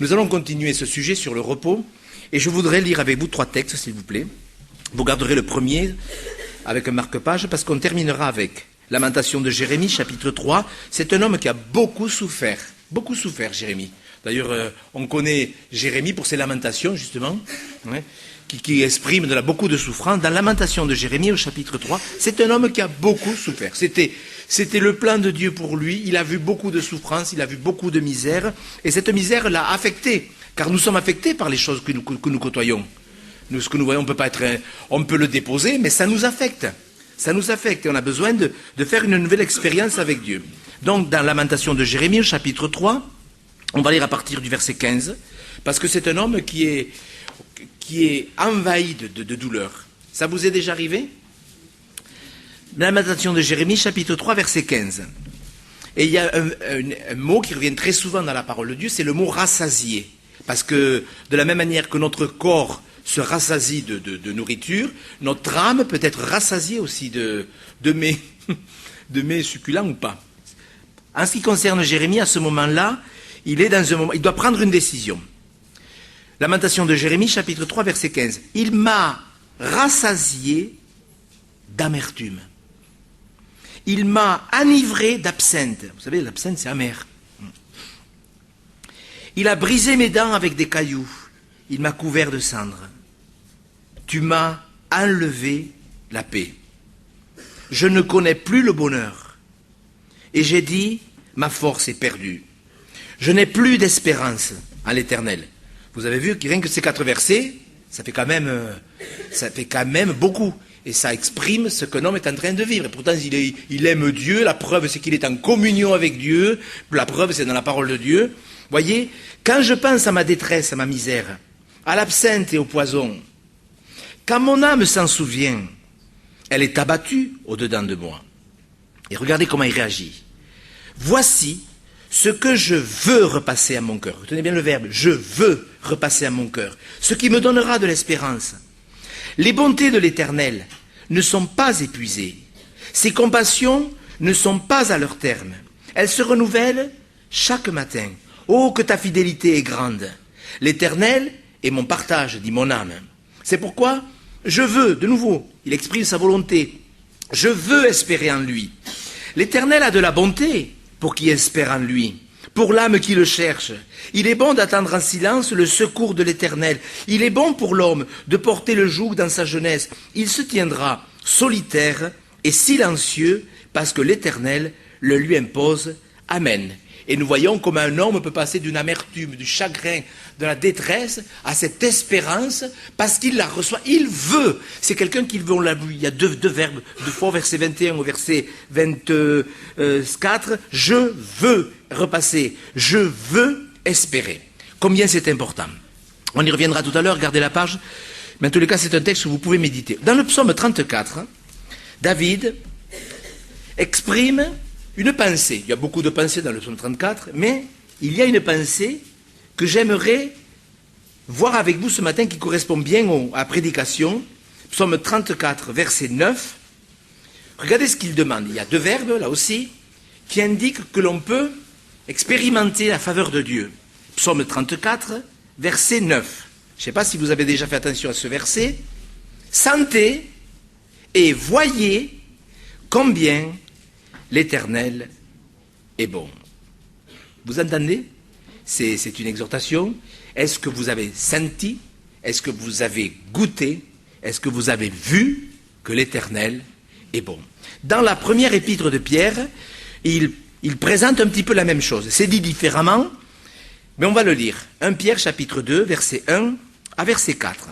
Nous allons continuer ce sujet sur le repos et je voudrais lire avec vous 3 textes, s'il vous plaît. Vous garderez le premier avec un marque-page parce qu'on terminera avec Lamentation de Jérémie, chapitre 3. C'est un homme qui a beaucoup souffert, Jérémie. D'ailleurs, on connaît Jérémie pour ses lamentations, justement, qui exprime beaucoup de souffrance. Dans Lamentation de Jérémie, au chapitre 3, c'est un homme qui a beaucoup souffert. C'était le plan de Dieu pour lui. Il a vu beaucoup de souffrance, il a vu beaucoup de misère. Et cette misère l'a affecté. Car nous sommes affectés par les choses que nous côtoyons. Nous, ce que nous voyons, on peut le déposer, mais ça nous affecte. Ça nous affecte et on a besoin de faire une nouvelle expérience avec Dieu. Donc, dans Lamentation de Jérémie, au chapitre 3, on va lire à partir du verset 15, parce que c'est un homme qui est envahi de douleur. Ça vous est déjà arrivé? Lamentation de Jérémie, chapitre 3, verset 15. Et il y a un mot qui revient très souvent dans la parole de Dieu, c'est le mot rassasié. Parce que de la même manière que notre corps se rassasie de nourriture, notre âme peut être rassasiée aussi de mets succulents ou pas. En ce qui concerne Jérémie, à ce moment-là, il doit prendre une décision. Lamentation de Jérémie, chapitre 3, verset 15. Il m'a rassasié d'amertume. Il m'a enivré d'absinthe. Vous savez, l'absinthe, c'est amer. Il a brisé mes dents avec des cailloux. Il m'a couvert de cendres. Tu m'as enlevé la paix. Je ne connais plus le bonheur. Et j'ai dit, ma force est perdue. Je n'ai plus d'espérance en l'Éternel. Vous avez vu que rien que ces 4 versets, ça fait quand même beaucoup. Et ça exprime ce qu'un homme est en train de vivre. Et pourtant, il aime Dieu. La preuve, c'est qu'il est en communion avec Dieu. La preuve, c'est dans la parole de Dieu. Voyez, quand je pense à ma détresse, à ma misère, à l'absinthe et au poison, quand mon âme s'en souvient, elle est abattue au-dedans de moi. Et regardez comment il réagit. Voici ce que je veux repasser à mon cœur. Retenez bien le verbe, je veux repasser à mon cœur. Ce qui me donnera de l'espérance. Les bontés de l'Éternel ne sont pas épuisées. Ses compassions ne sont pas à leur terme. Elles se renouvellent chaque matin. Oh, que ta fidélité est grande. L'Éternel est mon partage, dit mon âme. C'est pourquoi je veux, de nouveau, il exprime sa volonté. Je veux espérer en lui. L'Éternel a de la bonté pour qui espère en lui, pour l'âme qui le cherche. Il est bon d'attendre en silence le secours de l'Éternel. Il est bon pour l'homme de porter le joug dans sa jeunesse. Il se tiendra solitaire et silencieux parce que l'Éternel le lui impose. Amen. Et nous voyons comment un homme peut passer d'une amertume, du chagrin, de la détresse à cette espérance parce qu'il la reçoit. Il veut. C'est quelqu'un qui veut, on l'a vu. Il y a deux verbes, 2 fois au verset 21 au verset 24. Je veux repasser. Je veux espérer. Combien c'est important. On y reviendra tout à l'heure, gardez la page. Mais en tous les cas, c'est un texte que vous pouvez méditer. Dans le psaume 34, David exprime une pensée. Il y a beaucoup de pensées dans le psaume 34, mais il y a une pensée que j'aimerais voir avec vous ce matin qui correspond bien à la prédication. Psaume 34, verset 9. Regardez ce qu'il demande. Il y a 2 verbes, là aussi, qui indiquent que l'on peut expérimenter la faveur de Dieu. Psaume 34, verset 9. Je ne sais pas si vous avez déjà fait attention à ce verset. Sentez et voyez combien l'Éternel est bon. Vous entendez? C'est une exhortation. Est-ce que vous avez senti? Est-ce que vous avez goûté? Est-ce que vous avez vu que l'Éternel est bon? Dans la première épître de Pierre, il présente un petit peu la même chose. C'est dit différemment, mais on va le lire. 1 Pierre chapitre 2, verset 1 à verset 4.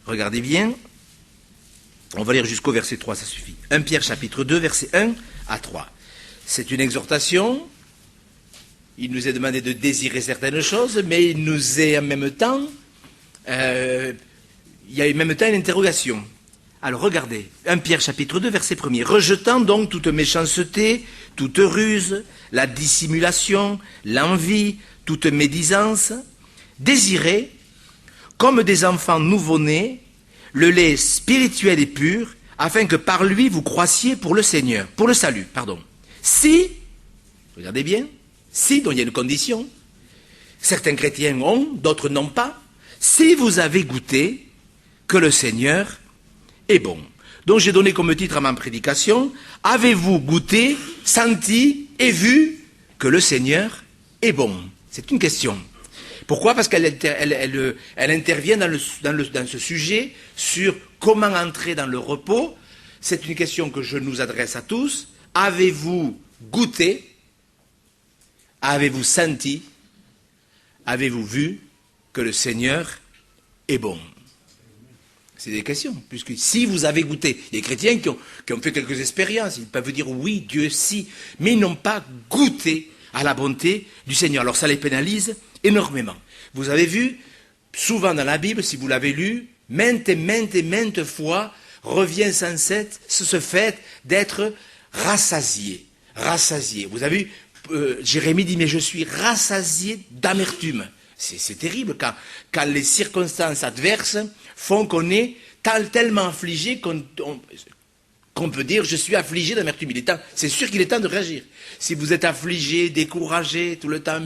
Regardez bien. On va lire jusqu'au verset 3, ça suffit. 1 Pierre chapitre 2, verset 1 à 3. C'est une exhortation. Il nous est demandé de désirer certaines choses, mais il nous est en même temps, il y a en même temps une interrogation. Alors regardez, 1 Pierre chapitre 2, verset 1er. Rejetant donc toute méchanceté, toute ruse, la dissimulation, l'envie, toute médisance, désirez, comme des enfants nouveau-nés, le lait spirituel et pur, afin que par lui vous croissiez pour le Seigneur, pour le salut, pardon. Si, regardez bien, si, donc il y a une condition, certains chrétiens ont, d'autres n'ont pas, si vous avez goûté que le Seigneur est bon. Donc j'ai donné comme titre à ma prédication, avez-vous goûté, senti et vu que le Seigneur est bon? C'est une question. Pourquoi? Parce qu'elle intervient dans ce sujet sur comment entrer dans le repos. C'est une question que je nous adresse à tous. Avez-vous goûté? Avez-vous senti? Avez-vous vu que le Seigneur est bon? C'est des questions, puisque si vous avez goûté, il y a des chrétiens qui ont fait quelques expériences, ils peuvent dire oui, Dieu si, mais ils n'ont pas goûté à la bonté du Seigneur. Alors ça les pénalise énormément. Vous avez vu, souvent dans la Bible, si vous l'avez lu, maintes et maintes fois, revient sans cesse ce fait d'être rassasié. Rassasié. Vous avez vu, Jérémie dit, mais je suis rassasié d'amertume. C'est terrible quand les circonstances adverses font qu'on est tellement affligé qu'on peut dire je suis affligé d'amertume. C'est sûr qu'il est temps de réagir. Si vous êtes affligé, découragé tout le temps,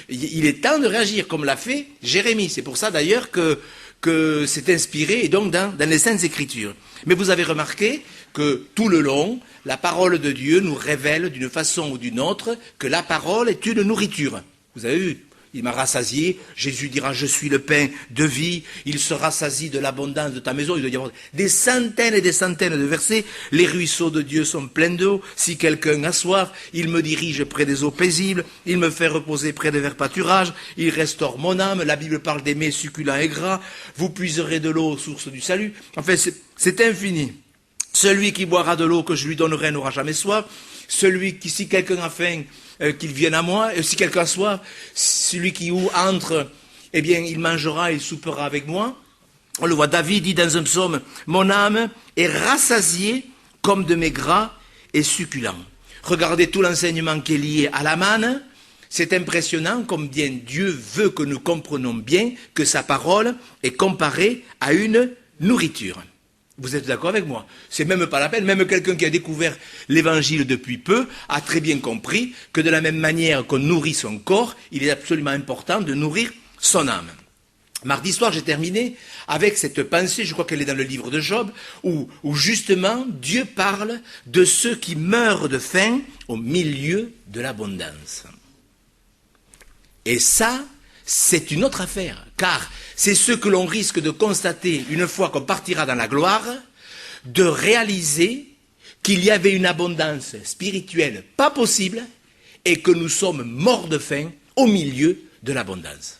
il est temps de réagir comme l'a fait Jérémie. C'est pour ça d'ailleurs que c'est inspiré et donc dans les Saintes Écritures. Mais vous avez remarqué que tout le long, la parole de Dieu nous révèle d'une façon ou d'une autre que la parole est une nourriture. Vous avez vu? Il m'a rassasié, Jésus dira, je suis le pain de vie, il se rassasie de l'abondance de ta maison. Il doit y avoir des centaines et des centaines de versets. Les ruisseaux de Dieu sont pleins d'eau. Si quelqu'un a soif, il me dirige près des eaux paisibles, il me fait reposer près des verts pâturages, il restaure mon âme. La Bible parle des mets succulents et gras. Vous puiserez de l'eau, source du salut. Enfin, c'est infini. Celui qui boira de l'eau que je lui donnerai n'aura jamais soif. Celui qui, si quelqu'un a faim, qu'il vienne à moi, et si quelqu'un a soif, celui qui entre, eh bien, il mangera, il soupera avec moi. On le voit, David dit dans un psaume, mon âme est rassasiée comme de mes gras et succulents. Regardez tout l'enseignement qui est lié à la manne. C'est impressionnant combien Dieu veut que nous comprenions bien que sa parole est comparée à une nourriture. Vous êtes d'accord avec moi? C'est même pas la peine. Même quelqu'un qui a découvert l'évangile depuis peu a très bien compris que de la même manière qu'on nourrit son corps, il est absolument important de nourrir son âme. Mardi soir, j'ai terminé avec cette pensée, je crois qu'elle est dans le livre de Job, où justement Dieu parle de ceux qui meurent de faim au milieu de l'abondance. Et ça, c'est une autre affaire, car c'est ce que l'on risque de constater une fois qu'on partira dans la gloire, de réaliser qu'il y avait une abondance spirituelle pas possible et que nous sommes morts de faim au milieu de l'abondance.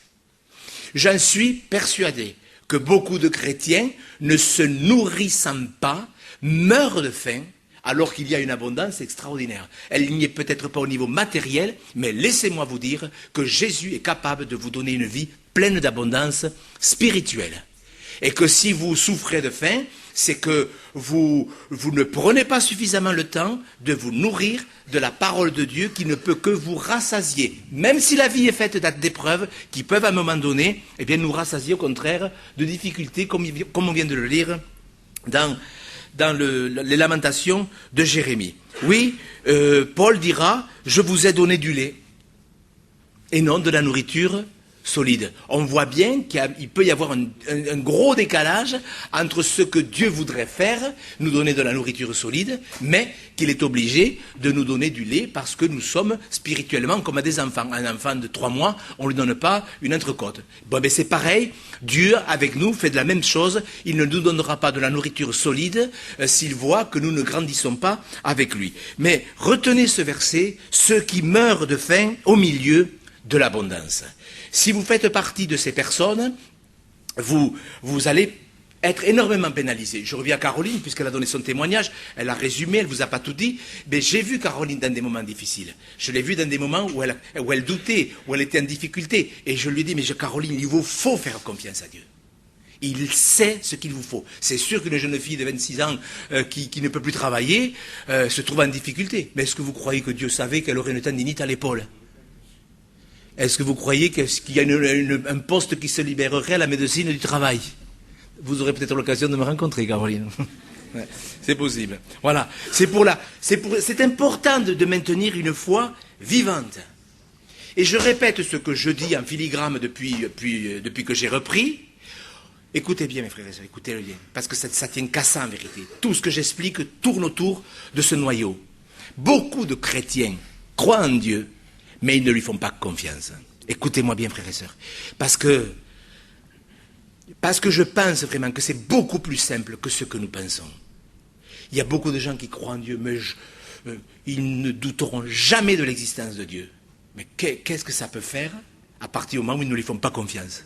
J'en suis persuadé que beaucoup de chrétiens, ne se nourrissant pas, meurent de faim alors qu'il y a une abondance extraordinaire. Elle n'y est peut-être pas au niveau matériel, mais laissez-moi vous dire que Jésus est capable de vous donner une vie pleine d'abondance spirituelle. Et que si vous souffrez de faim, c'est que vous ne prenez pas suffisamment le temps de vous nourrir de la parole de Dieu qui ne peut que vous rassasier. Même si la vie est faite d'épreuves qui peuvent à un moment donné eh bien, nous rassasier au contraire de difficultés comme on vient de le lire dans les lamentations de Jérémie. Oui, Paul dira, je vous ai donné du lait et non de la nourriture solide. On voit bien qu'il peut y avoir un gros décalage entre ce que Dieu voudrait faire, nous donner de la nourriture solide, mais qu'il est obligé de nous donner du lait parce que nous sommes spirituellement comme à des enfants. Un enfant de 3 mois, on ne lui donne pas une entrecôte. Bon, ben c'est pareil, Dieu avec nous fait de la même chose, il ne nous donnera pas de la nourriture solide s'il voit que nous ne grandissons pas avec lui. Mais retenez ce verset, ceux qui meurent de faim au milieu de l'abondance. Si vous faites partie de ces personnes, vous allez être énormément pénalisé. Je reviens à Caroline, puisqu'elle a donné son témoignage, elle a résumé, elle ne vous a pas tout dit, mais j'ai vu Caroline dans des moments difficiles. Je l'ai vue dans des moments où elle doutait, où elle était en difficulté, et je lui ai dit, mais Caroline, il vous faut faire confiance à Dieu. Il sait ce qu'il vous faut. C'est sûr qu'une jeune fille de 26 ans qui ne peut plus travailler se trouve en difficulté. Mais est-ce que vous croyez que Dieu savait qu'elle aurait une tendinite à l'épaule ? Est-ce que vous croyez qu'il y a un poste qui se libérerait à la médecine du travail ? Vous aurez peut-être l'occasion de me rencontrer, Caroline. Ouais, c'est possible. Voilà. C'est important de maintenir une foi vivante. Et je répète ce que je dis en filigrane depuis que j'ai repris. Écoutez bien, mes frères et sœurs, écoutez-le bien, parce que ça tient qu'à ça en vérité. Tout ce que j'explique tourne autour de ce noyau. Beaucoup de chrétiens croient en Dieu, mais ils ne lui font pas confiance. Écoutez-moi bien, frères et sœurs, parce que je pense vraiment que c'est beaucoup plus simple que ce que nous pensons. Il y a beaucoup de gens qui croient en Dieu, mais ils ne douteront jamais de l'existence de Dieu. Mais qu'est-ce que ça peut faire à partir du moment où ils ne lui font pas confiance?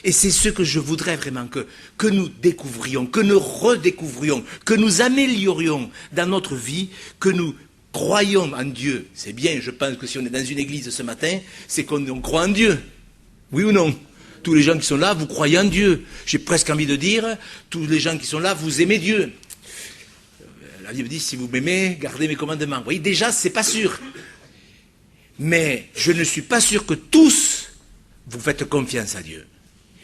Et c'est ce que je voudrais vraiment que nous découvrions, que nous redécouvrions, que nous améliorions dans notre vie, que nous croyons en Dieu. C'est bien, je pense que si on est dans une église ce matin, c'est qu'on croit en Dieu. Oui ou non? Tous les gens qui sont là, vous croyez en Dieu. J'ai presque envie de dire, tous les gens qui sont là, vous aimez Dieu. La Bible dit, si vous m'aimez, gardez mes commandements. Vous voyez, déjà, c'est pas sûr. Mais je ne suis pas sûr que tous, vous faites confiance à Dieu.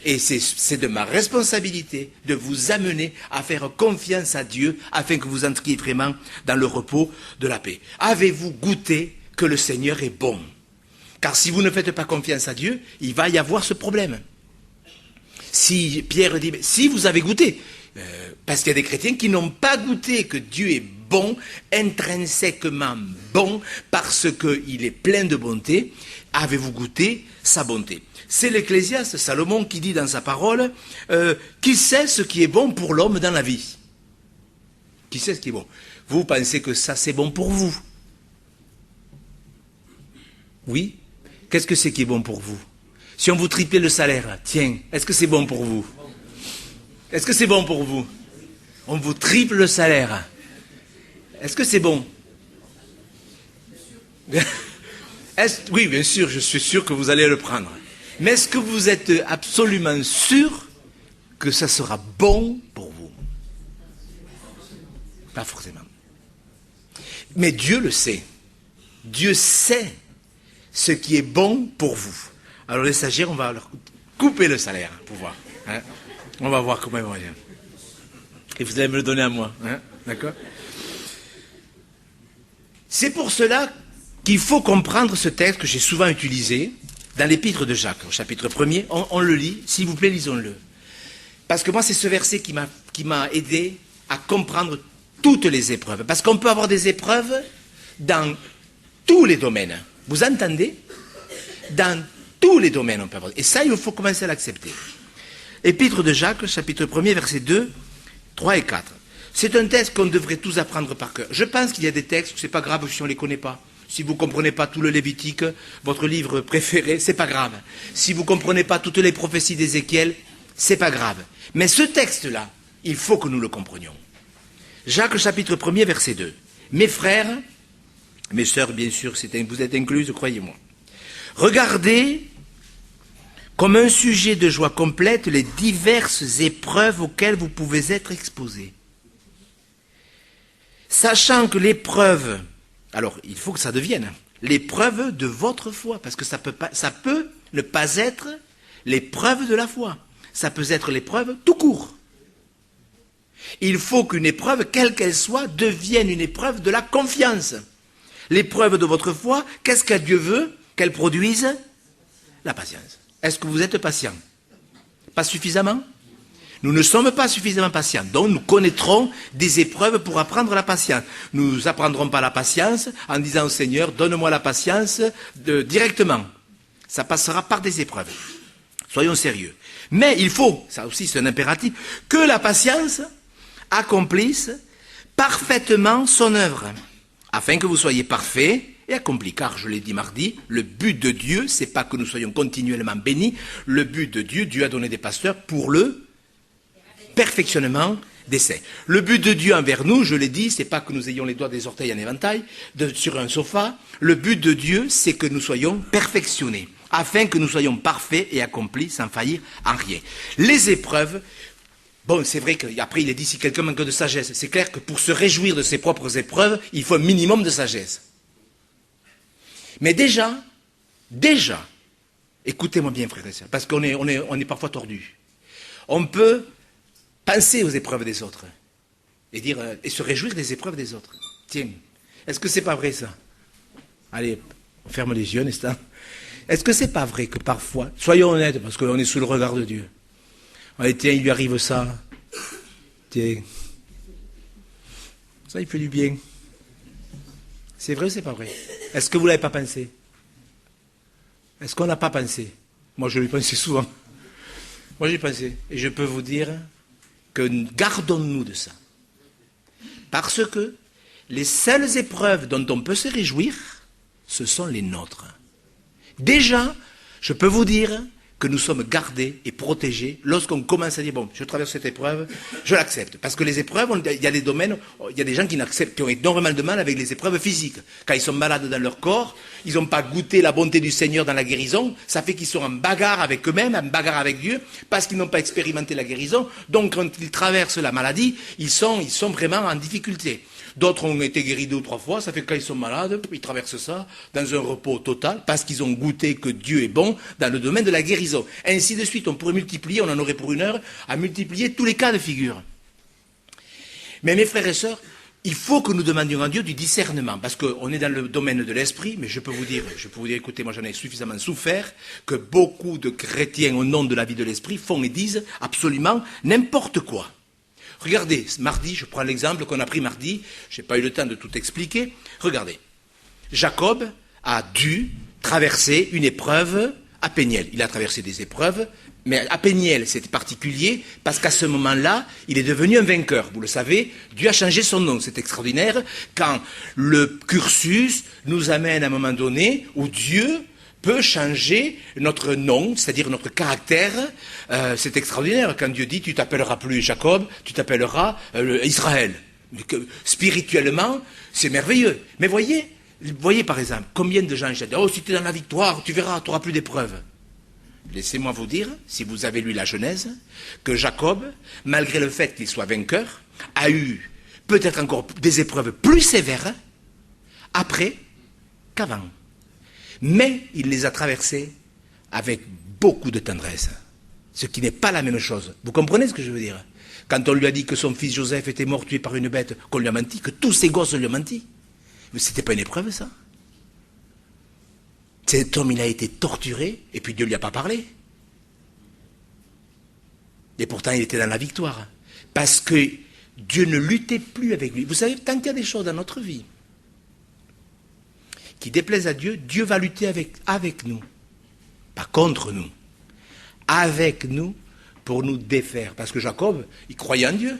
Et c'est de ma responsabilité de vous amener à faire confiance à Dieu afin que vous entriez vraiment dans le repos de la paix. Avez-vous goûté que le Seigneur est bon? Car si vous ne faites pas confiance à Dieu, il va y avoir ce problème. Si Pierre dit, si vous avez goûté, parce qu'il y a des chrétiens qui n'ont pas goûté que Dieu est bon, intrinsèquement bon, parce qu'il est plein de bonté, avez-vous goûté sa bonté? C'est l'Ecclésiaste, Salomon, qui dit dans sa parole, qui sait ce qui est bon pour l'homme dans la vie? Qui sait ce qui est bon? Vous pensez que ça c'est bon pour vous? Oui? Qu'est-ce que c'est qui est bon pour vous? Si on vous triplait le salaire, tiens, est-ce que c'est bon pour vous? Est-ce que c'est bon pour vous? On vous triple le salaire. Est-ce que c'est bon? Oui, bien sûr, je suis sûr que vous allez le prendre. Mais est-ce que vous êtes absolument sûr que ça sera bon pour vous? Pas forcément. Mais Dieu le sait. Dieu sait ce qui est bon pour vous. Alors les stagiaires, on va leur couper le salaire pour voir. Hein? On va voir comment ils vont dire. Et vous allez me le donner à moi. Hein? D'accord? C'est pour cela qu'il faut comprendre ce texte que j'ai souvent utilisé dans l'épître de Jacques, au chapitre 1er. On le lit, s'il vous plaît, lisons-le. Parce que moi, c'est ce verset qui m'a aidé à comprendre toutes les épreuves. Parce qu'on peut avoir des épreuves dans tous les domaines. Vous entendez? Dans tous les domaines, on peut avoir. Et ça, il faut commencer à l'accepter. Épître de Jacques, chapitre 1er, versets 2, 3 et 4. C'est un texte qu'on devrait tous apprendre par cœur. Je pense qu'il y a des textes, c'est pas grave si on ne les connaît pas. Si vous ne comprenez pas tout le Lévitique, votre livre préféré, c'est pas grave. Si vous ne comprenez pas toutes les prophéties d'Ézéchiel, c'est pas grave. Mais ce texte-là, il faut que nous le comprenions. Jacques, chapitre 1er, verset 2. Mes frères, mes sœurs, bien sûr, vous êtes incluses, croyez-moi. Regardez comme un sujet de joie complète les diverses épreuves auxquelles vous pouvez être exposés. Sachant que l'épreuve, alors il faut que ça devienne l'épreuve de votre foi, parce que ça peut ne pas être l'épreuve de la foi. Ça peut être l'épreuve tout court. Il faut qu'une épreuve, quelle qu'elle soit, devienne une épreuve de la confiance. L'épreuve de votre foi, qu'est-ce que Dieu veut qu'elle produise? La patience. Est-ce que vous êtes patient? Pas suffisamment? Nous ne sommes pas suffisamment patients. Donc nous connaîtrons des épreuves pour apprendre la patience. Nous n'apprendrons pas la patience en disant au Seigneur, donne-moi la patience directement. Ça passera par des épreuves. Soyons sérieux. Mais il faut, ça aussi c'est un impératif, que la patience accomplisse parfaitement son œuvre, afin que vous soyez parfaits et accomplis. Car, je l'ai dit mardi, le but de Dieu, c'est pas que nous soyons continuellement bénis. Le but de Dieu, Dieu a donné des pasteurs pour le perfectionnement des saints. Le but de Dieu envers nous, je l'ai dit, c'est pas que nous ayons les doigts des orteils en éventail sur un sofa. Le but de Dieu, c'est que nous soyons perfectionnés, afin que nous soyons parfaits et accomplis sans faillir en rien. Les épreuves, bon, c'est vrai qu'après il est dit, si quelqu'un manque de sagesse, c'est clair que pour se réjouir de ses propres épreuves, il faut un minimum de sagesse. Mais déjà, écoutez-moi bien, frères et sœurs, parce qu'on est parfois tordus. On peut penser aux épreuves des autres et se réjouir des épreuves des autres. Tiens, est-ce que c'est pas vrai ça? Allez, On ferme les yeux, n'est-ce pas? Est-ce que c'est pas vrai que parfois, soyons honnêtes, parce qu'on est sous le regard de Dieu. Tiens, il lui arrive ça. Tiens. Ça, il fait du bien. C'est vrai ou c'est pas vrai? Est-ce que vous ne l'avez pas pensé? Est-ce qu'on n'a pas pensé? Moi, je l'ai pensé souvent. Moi, j'ai pensé. Et je peux vous dire que gardons-nous de ça. Parce que les seules épreuves dont on peut se réjouir, ce sont les nôtres. Déjà, je peux vous dire que nous sommes gardés et protégés lorsqu'on commence à dire, bon, je traverse cette épreuve, je l'accepte. Parce que les épreuves, il y a des domaines, il y a des gens qui ont énormément de mal avec les épreuves physiques. Quand ils sont malades dans leur corps, ils n'ont pas goûté la bonté du Seigneur dans la guérison, ça fait qu'ils sont en bagarre avec eux-mêmes, en bagarre avec Dieu, parce qu'ils n'ont pas expérimenté la guérison. Donc quand ils traversent la maladie, ils sont vraiment en difficulté. D'autres ont été guéris 2 ou 3 fois, ça fait que quand ils sont malades, ils traversent ça dans un repos total, parce qu'ils ont goûté que Dieu est bon dans le domaine de la guérison. Ainsi de suite, on pourrait multiplier, on en aurait pour 1 heure, à multiplier tous les cas de figure. Mais mes frères et sœurs, il faut que nous demandions à Dieu du discernement, parce qu'on est dans le domaine de l'esprit, mais je peux vous dire, écoutez, moi j'en ai suffisamment souffert, que beaucoup de chrétiens au nom de la vie de l'esprit font et disent absolument n'importe quoi. Regardez, mardi, je prends l'exemple qu'on a pris mardi, je n'ai pas eu le temps de tout expliquer. Regardez, Jacob a dû traverser une épreuve à Péniel. Il a traversé des épreuves, mais à Péniel, c'était particulier, parce qu'à ce moment-là, il est devenu un vainqueur. Vous le savez, Dieu a changé son nom. C'est extraordinaire quand le cursus nous amène à un moment donné où Dieu peut changer notre nom, c'est-à-dire notre caractère. C'est extraordinaire quand Dieu dit tu t'appelleras plus Jacob, tu t'appelleras Israël. Spirituellement, c'est merveilleux. Mais voyez par exemple, combien de gens disent oh si tu es dans la victoire, tu verras, tu n'auras plus d'épreuves. Laissez-moi vous dire, si vous avez lu la Genèse, que Jacob, malgré le fait qu'il soit vainqueur, a eu peut-être encore des épreuves plus sévères après qu'avant. Mais il les a traversés avec beaucoup de tendresse, ce qui n'est pas la même chose. Vous comprenez ce que je veux dire? Quand on lui a dit que son fils Joseph était mort tué par une bête, qu'on lui a menti, que tous ses gosses lui ont menti. Mais c'était pas une épreuve, ça. Cet homme, il a été torturé, et puis Dieu ne lui a pas parlé. Et pourtant, il était dans la victoire. Parce que Dieu ne luttait plus avec lui. Vous savez, tant qu'il y a des choses dans notre vie qui déplaisent à Dieu, Dieu va lutter avec nous. Pas contre nous. Avec nous pour nous défaire. Parce que Jacob, il croyait en Dieu.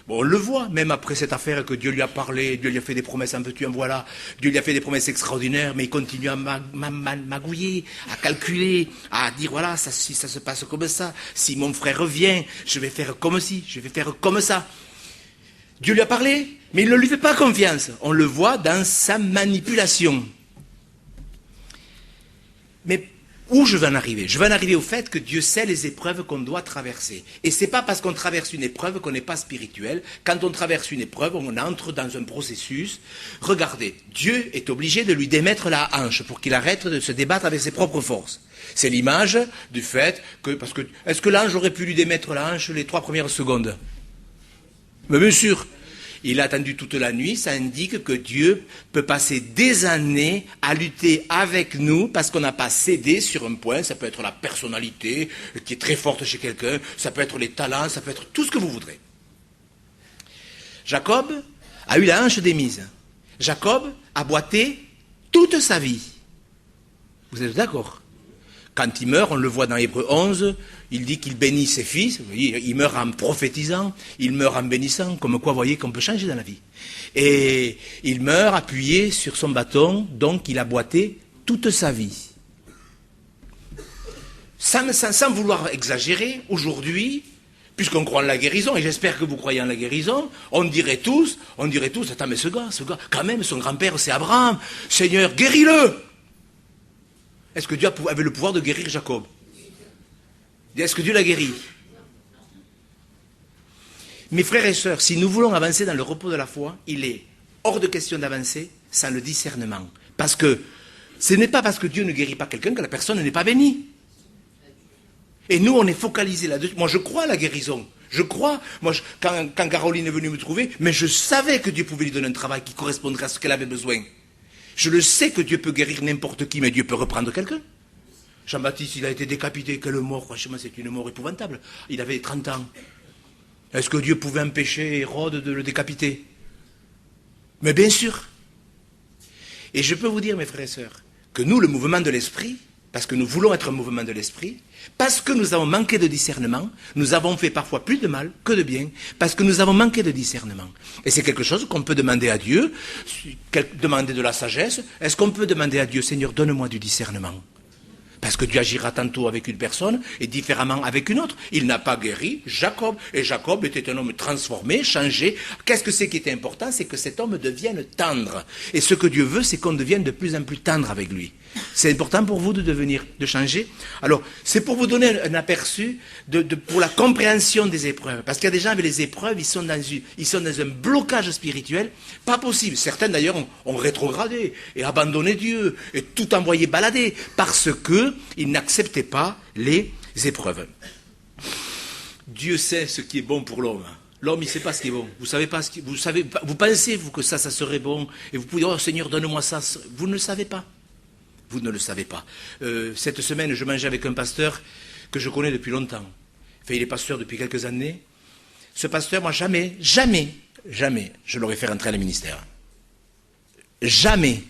Bon, on le voit, même après cette affaire que Dieu lui a parlé, Dieu lui a fait des promesses, en veux-tu, en voilà. Dieu lui a fait des promesses extraordinaires, mais il continue à magouiller, à calculer, à dire, voilà, si ça se passe comme ça, si mon frère revient, je vais faire comme ci, je vais faire comme ça. Dieu lui a parlé, mais il ne lui fait pas confiance. On le voit dans sa manipulation. Mais où je vais en arriver? Je vais en arriver au fait que Dieu sait les épreuves qu'on doit traverser. Et ce n'est pas parce qu'on traverse une épreuve qu'on n'est pas spirituel. Quand on traverse une épreuve, on entre dans un processus. Regardez, Dieu est obligé de lui démettre la hanche pour qu'il arrête de se débattre avec ses propres forces. C'est l'image du fait que... est-ce que l'ange aurait pu lui démettre la hanche les 3 premières secondes? Mais bien sûr. Il a attendu toute la nuit, ça indique que Dieu peut passer des années à lutter avec nous parce qu'on n'a pas cédé sur un point. Ça peut être la personnalité qui est très forte chez quelqu'un, ça peut être les talents, ça peut être tout ce que vous voudrez. Jacob a eu la hanche démise. Jacob a boité toute sa vie. Vous êtes d'accord? Quand il meurt, on le voit dans Hébreux 11, il dit qu'il bénit ses fils, il meurt en prophétisant, il meurt en bénissant, comme quoi vous voyez qu'on peut changer dans la vie. Et il meurt appuyé sur son bâton, donc il a boité toute sa vie. Sans vouloir exagérer, aujourd'hui, puisqu'on croit en la guérison, et j'espère que vous croyez en la guérison, on dirait tous, attends mais ce gars, quand même, son grand-père c'est Abraham, Seigneur, guéris-le! Est-ce que Dieu avait le pouvoir de guérir Jacob? Est-ce que Dieu l'a guéri? Mes frères et sœurs, si nous voulons avancer dans le repos de la foi, il est hors de question d'avancer sans le discernement. Parce que ce n'est pas parce que Dieu ne guérit pas quelqu'un que la personne n'est pas bénie. Et nous, on est focalisé là-dessus. Moi, je crois à la guérison. Je crois. Moi, quand Caroline est venue me trouver, mais je savais que Dieu pouvait lui donner un travail qui correspondrait à ce qu'elle avait besoin. Je le sais que Dieu peut guérir n'importe qui, mais Dieu peut reprendre quelqu'un. Jean-Baptiste, il a été décapité. Quelle mort, franchement, c'est une mort épouvantable. Il avait 30 ans. Est-ce que Dieu pouvait empêcher Hérode de le décapiter? Mais bien sûr. Et je peux vous dire, mes frères et sœurs, que nous, le mouvement de l'esprit, parce que nous voulons être un mouvement de l'esprit, parce que nous avons manqué de discernement, nous avons fait parfois plus de mal que de bien, parce que nous avons manqué de discernement. Et c'est quelque chose qu'on peut demander à Dieu, demander de la sagesse. Est-ce qu'on peut demander à Dieu, Seigneur, donne-moi du discernement? Parce que Dieu agira tantôt avec une personne et différemment avec une autre. Il n'a pas guéri Jacob. Et Jacob était un homme transformé, changé. Qu'est-ce que c'est qui était important? C'est que cet homme devienne tendre. Et ce que Dieu veut, c'est qu'on devienne de plus en plus tendre avec lui. C'est important pour vous de changer. Alors, c'est pour vous donner un aperçu pour la compréhension des épreuves. Parce qu'il y a des gens avec les épreuves, ils sont dans un blocage spirituel. Pas possible. Certains d'ailleurs ont rétrogradé et abandonné Dieu et tout envoyé balader parce qu'ils n'acceptaient pas les épreuves. Dieu sait ce qui est bon pour l'homme. L'homme, il ne sait pas ce qui est bon. Vous savez pas ce qui, vous pensez, vous, que ça serait bon. Et vous pouvez dire, oh Seigneur, donne-moi ça. Vous ne le savez pas. Vous ne le savez pas. Cette semaine, je mangeais avec un pasteur que je connais depuis longtemps. Enfin, il est pasteur depuis quelques années. Ce pasteur, moi, jamais, je l'aurais fait rentrer à le ministère. Jamais.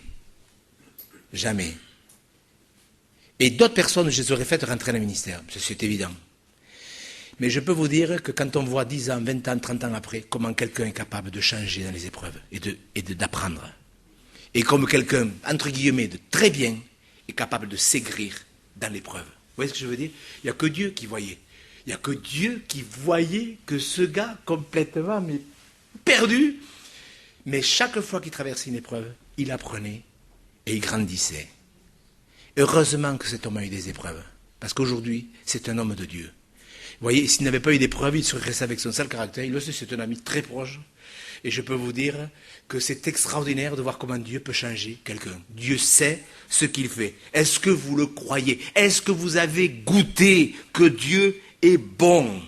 Et d'autres personnes, je les aurais fait rentrer à le ministère. C'est évident. Mais je peux vous dire que quand on voit 10 ans, 20 ans, 30 ans après, comment quelqu'un est capable de changer dans les épreuves et d'apprendre. Et comme quelqu'un, entre guillemets, de très bien, est capable de s'aigrir dans l'épreuve. Vous voyez ce que je veux dire? Il n'y a que Dieu qui voyait. Il n'y a que Dieu qui voyait que ce gars, complètement perdu, mais chaque fois qu'il traversait une épreuve, il apprenait et il grandissait. Heureusement que cet homme a eu des épreuves, parce qu'aujourd'hui, c'est un homme de Dieu. Vous voyez, s'il n'avait pas eu d'épreuves, il serait resté avec son sale caractère. Il le sait, c'est un ami très proche. Et je peux vous dire que c'est extraordinaire de voir comment Dieu peut changer quelqu'un. Dieu sait ce qu'il fait. Est-ce que vous le croyez? Est-ce que vous avez goûté que Dieu est bon?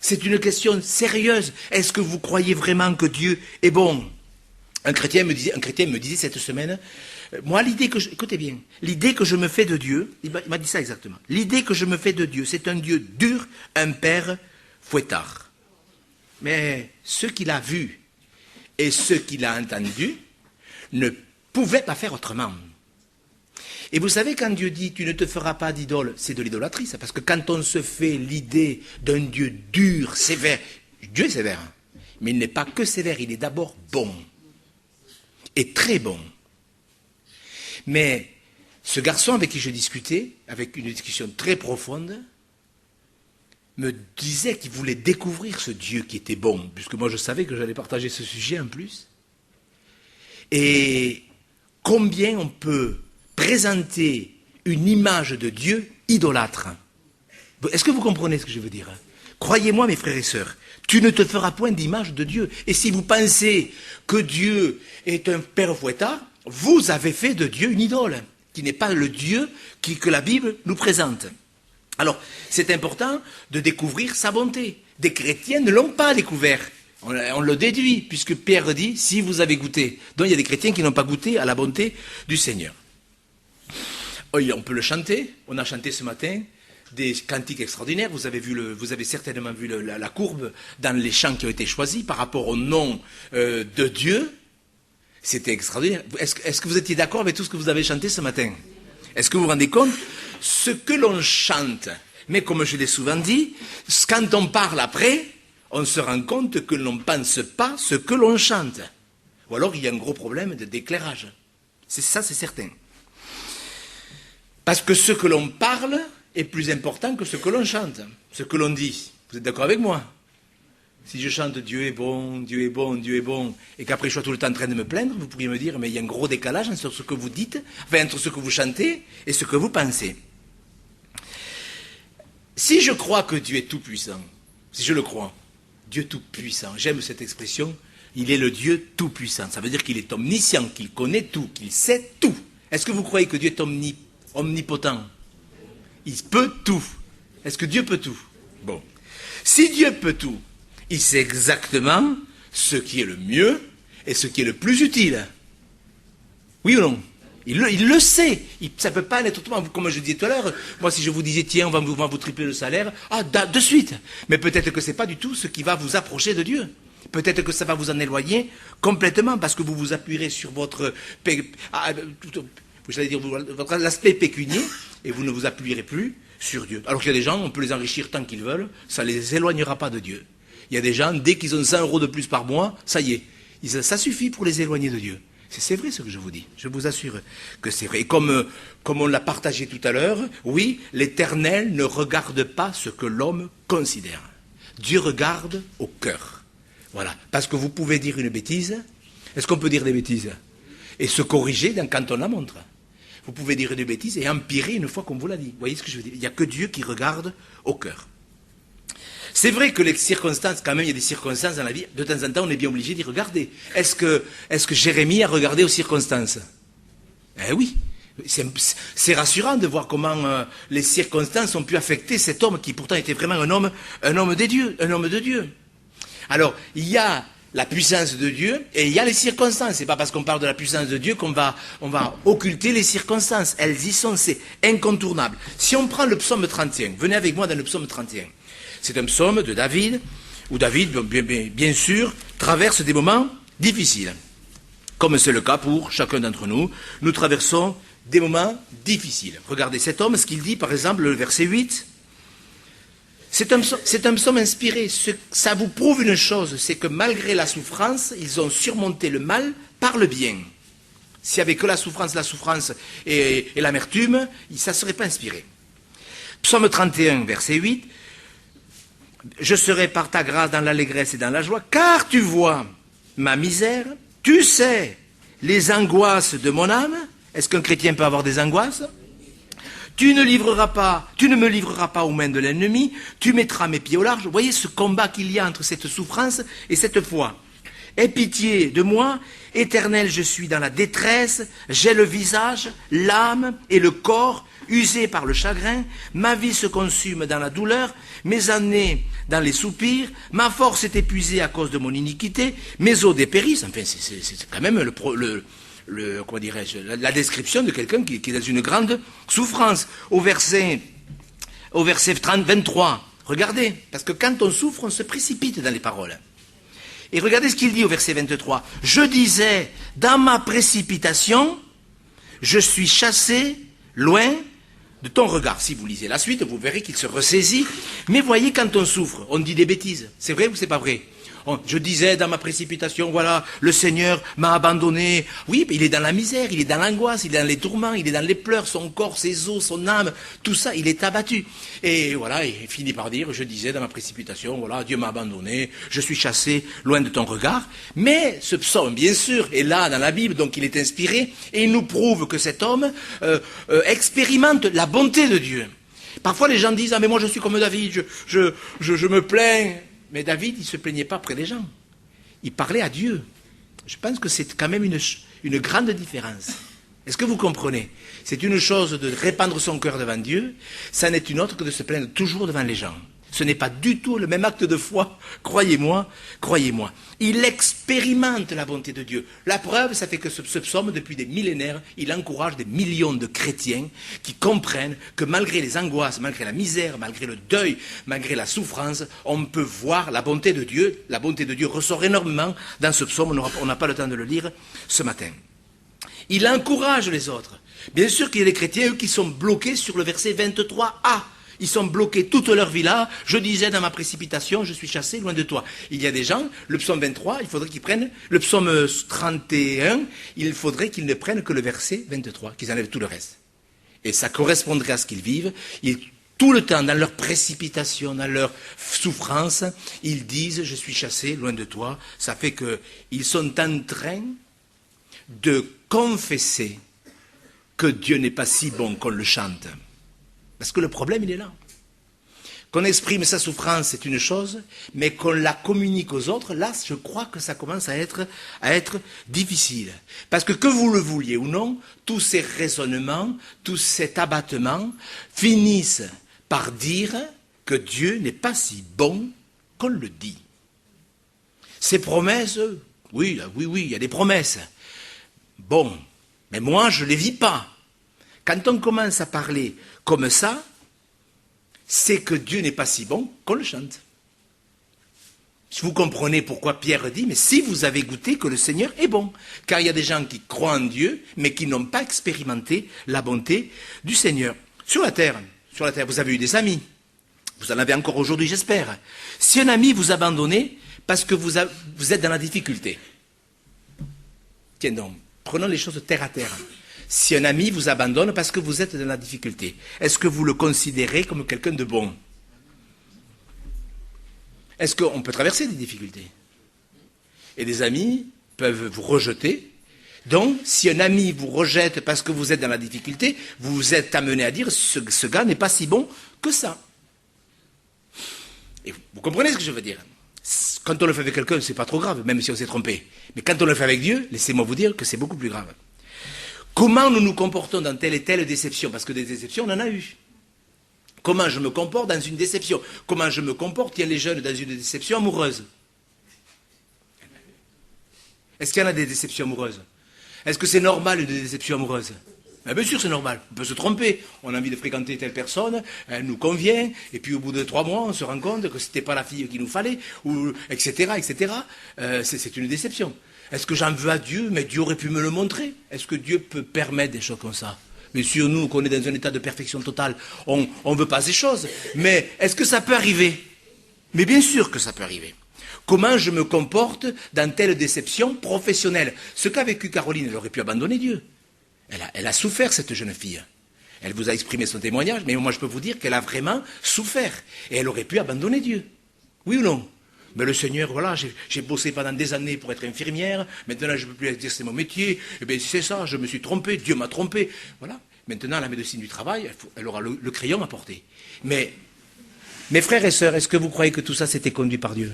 C'est une question sérieuse. Est-ce que vous croyez vraiment que Dieu est bon? Un chrétien me disait cette semaine, moi écoutez bien, l'idée que je me fais de Dieu, il m'a dit ça exactement, l'idée que je me fais de Dieu, c'est un Dieu dur, un père fouettard. Mais ce qu'il a vu et ce qu'il a entendu ne pouvaient pas faire autrement. Et vous savez, quand Dieu dit « tu ne te feras pas d'idole », c'est de l'idolâtrie, ça, parce que quand on se fait l'idée d'un Dieu dur, sévère, Dieu est sévère, mais il n'est pas que sévère, il est d'abord bon, et très bon. Mais ce garçon avec qui je discutais, avec une discussion très profonde, me disait qu'il voulait découvrir ce Dieu qui était bon, puisque moi je savais que j'allais partager ce sujet en plus. Et combien on peut présenter une image de Dieu idolâtre. Est-ce que vous comprenez ce que je veux dire? Croyez-moi, mes frères et sœurs, tu ne te feras point d'image de Dieu. Et si vous pensez que Dieu est un père fouettard, vous avez fait de Dieu une idole, qui n'est pas le Dieu que la Bible nous présente. Alors, c'est important de découvrir sa bonté. Des chrétiens ne l'ont pas découvert. On le déduit, puisque Pierre dit, si vous avez goûté. Donc il y a des chrétiens qui n'ont pas goûté à la bonté du Seigneur. On peut le chanter. On a chanté ce matin des cantiques extraordinaires. Vous avez certainement vu la courbe dans les chants qui ont été choisis par rapport au nom de Dieu. C'était extraordinaire. Est-ce que vous étiez d'accord avec tout ce que vous avez chanté ce matin? Est-ce que vous vous rendez compte? Ce que l'on chante, mais comme je l'ai souvent dit, quand on parle après, on se rend compte que l'on ne pense pas ce que l'on chante. Ou alors il y a un gros problème d'éclairage. C'est ça, c'est certain. Parce que ce que l'on parle est plus important que ce que l'on chante, ce que l'on dit. Vous êtes d'accord avec moi? Si je chante Dieu est bon, Dieu est bon, Dieu est bon, et qu'après je sois tout le temps en train de me plaindre, vous pourriez me dire, mais il y a un gros décalage entre ce que vous dites, enfin entre ce que vous chantez et ce que vous pensez. Si je crois que Dieu est tout-puissant, si je le crois, Dieu tout-puissant, j'aime cette expression, il est le Dieu tout-puissant. Ça veut dire qu'il est omniscient, qu'il connaît tout, qu'il sait tout. Est-ce que vous croyez que Dieu est omnipotent? Il peut tout. Est-ce que Dieu peut tout? Bon. Si Dieu peut tout, il sait exactement ce qui est le mieux et ce qui est le plus utile. Oui ou non? Il le sait. Ça ne peut pas être autrement. Comme je disais tout à l'heure, moi si je vous disais, tiens, on va vous tripler le salaire, de suite. Mais peut-être que ce n'est pas du tout ce qui va vous approcher de Dieu. Peut-être que ça va vous en éloigner complètement parce que vous vous appuierez sur votre l'aspect pécunier et vous ne vous appuierez plus sur Dieu. Alors qu'il y a des gens, on peut les enrichir tant qu'ils veulent, ça ne les éloignera pas de Dieu. Il y a des gens, dès qu'ils ont 100 € de plus par mois, ça y est, ça suffit pour les éloigner de Dieu. C'est vrai ce que je vous dis, je vous assure que c'est vrai. Et comme on l'a partagé tout à l'heure, oui, l'Éternel ne regarde pas ce que l'homme considère. Dieu regarde au cœur. Voilà, parce que vous pouvez dire une bêtise, est-ce qu'on peut dire des bêtises? Et se corriger quand on la montre. Vous pouvez dire une bêtise et empirer une fois qu'on vous l'a dit. Vous voyez ce que je veux dire? Il n'y a que Dieu qui regarde au cœur. C'est vrai que les circonstances, quand même, il y a des circonstances dans la vie, de temps en temps, on est bien obligé d'y regarder. Est-ce que Jérémie a regardé aux circonstances? Eh oui. C'est rassurant de voir comment les circonstances ont pu affecter cet homme qui pourtant était vraiment un homme de Dieu. Alors, il y a la puissance de Dieu et il y a les circonstances. C'est pas parce qu'on parle de la puissance de Dieu qu'on va occulter les circonstances. Elles y sont, c'est incontournable. Si on prend le psaume 31, venez avec moi dans le psaume 31. C'est un psaume de David, où David, bien sûr, traverse des moments difficiles. Comme c'est le cas pour chacun d'entre nous, nous traversons des moments difficiles. Regardez cet homme, ce qu'il dit, par exemple, le verset 8. C'est un psaume inspiré. Ça vous prouve une chose, c'est que malgré la souffrance, ils ont surmonté le mal par le bien. S'il n'y avait que la souffrance et l'amertume, ça ne serait pas inspiré. Psaume 31, verset 8. Je serai par ta grâce dans l'allégresse et dans la joie, car tu vois ma misère, tu sais les angoisses de mon âme. Est-ce qu'un chrétien peut avoir des angoisses? Tu ne me livreras pas aux mains de l'ennemi, tu mettras mes pieds au large. Vous voyez ce combat qu'il y a entre cette souffrance et cette foi. Aie pitié de moi, Éternel, je suis dans la détresse, j'ai le visage, l'âme et le corps usés par le chagrin, ma vie se consume dans la douleur, mes années dans les soupirs, ma force est épuisée à cause de mon iniquité, mes os dépérissent. Enfin, c'est quand même comment dirais-je, la description de quelqu'un qui est dans une grande souffrance. Au verset 23, regardez, parce que quand on souffre, on se précipite dans les paroles. Et regardez ce qu'il dit au verset 23. Je disais, dans ma précipitation, je suis chassé loin de ton regard. Si vous lisez la suite, vous verrez qu'il se ressaisit. Mais voyez, quand on souffre, on dit des bêtises. C'est vrai ou c'est pas vrai? Je disais dans ma précipitation, voilà, le Seigneur m'a abandonné. Oui, mais il est dans la misère, il est dans l'angoisse, il est dans les tourments, il est dans les pleurs, son corps, ses os, son âme, tout ça, il est abattu. Et voilà, il finit par dire, je disais dans ma précipitation, voilà, Dieu m'a abandonné, je suis chassé loin de ton regard. Mais ce psaume, bien sûr, est là dans la Bible, donc il est inspiré, et il nous prouve que cet homme expérimente la bonté de Dieu. Parfois les gens disent, ah mais moi je suis comme David, je me plains. Mais David, il ne se plaignait pas près des gens. Il parlait à Dieu. Je pense que c'est quand même une grande différence. Est-ce que vous comprenez? C'est une chose de répandre son cœur devant Dieu, ça n'est une autre que de se plaindre toujours devant les gens. Ce n'est pas du tout le même acte de foi, croyez-moi, croyez-moi. Il expérimente la bonté de Dieu. La preuve, ça fait que ce psaume, depuis des millénaires, il encourage des millions de chrétiens qui comprennent que malgré les angoisses, malgré la misère, malgré le deuil, malgré la souffrance, on peut voir la bonté de Dieu. La bonté de Dieu ressort énormément dans ce psaume, on n'a pas le temps de le lire ce matin. Il encourage les autres. Bien sûr qu'il y a des chrétiens, eux, qui sont bloqués sur le verset 23a. Ils sont bloqués toute leur vie là. Je disais dans ma précipitation, je suis chassé loin de toi. Il y a des gens, le psaume 23, il faudrait qu'ils prennent, le psaume 31, il faudrait qu'ils ne prennent que le verset 23, qu'ils enlèvent tout le reste. Et ça correspondrait à ce qu'ils vivent. Tout le temps, dans leur précipitation, dans leur souffrance, ils disent, je suis chassé loin de toi. Ça fait qu'ils sont en train de confesser que Dieu n'est pas si bon qu'on le chante. Parce que le problème, il est là. Qu'on exprime sa souffrance, c'est une chose, mais qu'on la communique aux autres, là, je crois que ça commence à être difficile. Parce que vous le vouliez ou non, tous ces raisonnements, tout cet abattement finissent par dire que Dieu n'est pas si bon qu'on le dit. Ces promesses, oui, il y a des promesses. Bon, Mais moi, je ne les vis pas. Quand on commence à parler comme ça, c'est que Dieu n'est pas si bon qu'on le chante. Si vous comprenez pourquoi Pierre dit, mais si vous avez goûté que le Seigneur est bon. Car il y a des gens qui croient en Dieu, mais qui n'ont pas expérimenté la bonté du Seigneur. Sur la terre, vous avez eu des amis. Vous en avez encore aujourd'hui, j'espère. Si un ami vous abandonne parce que vous êtes dans la difficulté. Tiens donc, prenons les choses terre à terre. Si un ami vous abandonne parce que vous êtes dans la difficulté, est-ce que vous le considérez comme quelqu'un de bon? Est-ce qu'on peut traverser des difficultés? Et des amis peuvent vous rejeter. Donc, si un ami vous rejette parce que vous êtes dans la difficulté, vous êtes amené à dire ce gars n'est pas si bon que ça. Et vous comprenez ce que je veux dire? Quand on le fait avec quelqu'un, c'est pas trop grave, même si on s'est trompé. Mais quand on le fait avec Dieu, laissez-moi vous dire que c'est beaucoup plus grave. Comment nous nous comportons dans telle et telle déception? Parce que des déceptions, on en a eu. Comment je me comporte dans une déception? Comment je me comporte, il y a les jeunes, dans une déception amoureuse? Est-ce qu'il y en a des déceptions amoureuses? Est-ce que c'est normal une déception amoureuse? Bien sûr c'est normal, on peut se tromper, on a envie de fréquenter telle personne, elle nous convient, et puis au bout de 3 mois on se rend compte que c'était pas la fille qu'il nous fallait, ou, etc. etc. C'est une déception. Est-ce que j'en veux à Dieu? Mais Dieu aurait pu me le montrer. Est-ce que Dieu peut permettre des choses comme ça? Bien sûr, nous, qu'on est dans un état de perfection totale, on ne veut pas ces choses. Mais est-ce que ça peut arriver? Mais bien sûr que ça peut arriver. Comment je me comporte dans telle déception professionnelle? Ce qu'a vécu Caroline, elle aurait pu abandonner Dieu. Elle a souffert, cette jeune fille. Elle vous a exprimé son témoignage, mais moi je peux vous dire qu'elle a vraiment souffert. Et elle aurait pu abandonner Dieu. Oui ou non? Mais le Seigneur, voilà, j'ai bossé pendant des années pour être infirmière, maintenant je ne peux plus dire c'est mon métier, eh bien c'est ça, je me suis trompé, Dieu m'a trompé. Voilà, maintenant la médecine du travail, elle aura le crayon à porter. Mais, mes frères et sœurs, est-ce que vous croyez que tout ça c'était conduit par Dieu?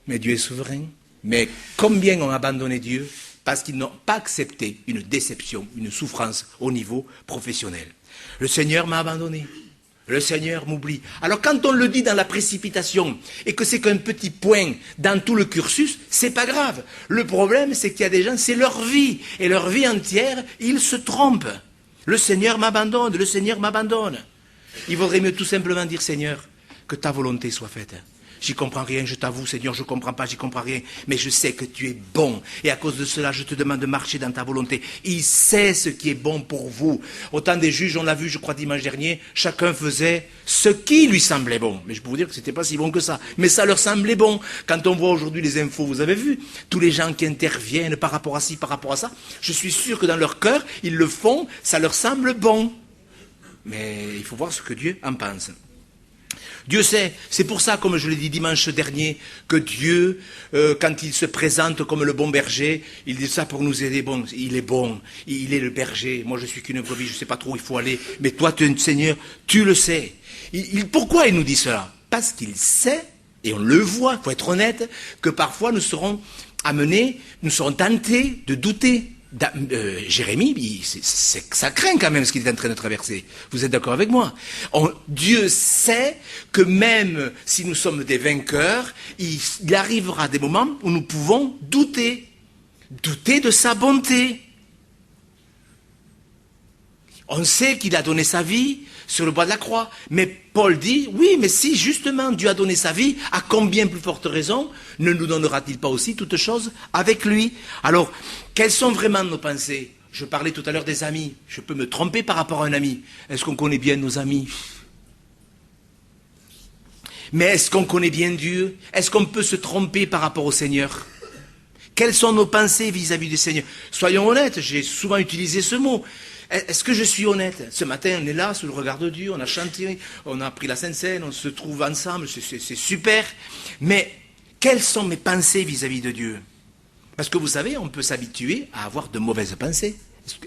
Mais Dieu est souverain. Mais combien ont abandonné Dieu parce qu'ils n'ont pas accepté une déception, une souffrance au niveau professionnel? Le Seigneur m'a abandonné. Le Seigneur m'oublie. Alors quand on le dit dans la précipitation et que c'est qu'un petit point dans tout le cursus, c'est pas grave. Le problème, c'est qu'il y a des gens, c'est leur vie. Et leur vie entière, ils se trompent. Le Seigneur m'abandonne, le Seigneur m'abandonne. Il vaudrait mieux tout simplement dire, Seigneur, que ta volonté soit faite. J'y comprends rien, je t'avoue, Seigneur, je ne comprends pas, j'y comprends rien. Mais je sais que tu es bon. Et à cause de cela, je te demande de marcher dans ta volonté. Il sait ce qui est bon pour vous. Autant des juges, on l'a vu, je crois, dimanche dernier, chacun faisait ce qui lui semblait bon. Mais je peux vous dire que ce n'était pas si bon que ça. Mais ça leur semblait bon. Quand on voit aujourd'hui les infos, vous avez vu, tous les gens qui interviennent par rapport à ci, par rapport à ça, je suis sûr que dans leur cœur, ils le font, ça leur semble bon. Mais il faut voir ce que Dieu en pense. Dieu sait, c'est pour ça, comme je l'ai dit dimanche dernier, que Dieu, quand il se présente comme le bon berger, il dit ça pour nous aider. Bon, il est bon, il est le berger. Moi, je suis qu'une brebis, je ne sais pas trop où il faut aller. Mais toi, tu es un Seigneur, tu le sais. Pourquoi il nous dit cela? Parce qu'il sait, et on le voit, il faut être honnête, que parfois nous serons amenés, nous serons tentés de douter. Jérémie, ça craint quand même ce qu'il est en train de traverser. Vous êtes d'accord avec moi? Dieu sait que même si nous sommes des vainqueurs, il arrivera des moments où nous pouvons douter de sa bonté. On sait qu'il a donné sa vie sur le bois de la croix. Mais Paul dit, oui, mais si justement Dieu a donné sa vie, à combien plus forte raison ne nous donnera-t-il pas aussi toutes choses avec lui? Alors, quelles sont vraiment nos pensées? Je parlais tout à l'heure des amis. Je peux me tromper par rapport à un ami. Est-ce qu'on connaît bien nos amis? Mais est-ce qu'on connaît bien Dieu? Est-ce qu'on peut se tromper par rapport au Seigneur? Quelles sont nos pensées vis-à-vis du Seigneur? Soyons honnêtes, j'ai souvent utilisé ce mot. Est-ce que je suis honnête? Ce matin, on est là, sous le regard de Dieu, on a chanté, on a pris la Sainte Seine, on se trouve ensemble, c'est super. Mais quelles sont mes pensées vis-à-vis de Dieu? Parce que vous savez, on peut s'habituer à avoir de mauvaises pensées.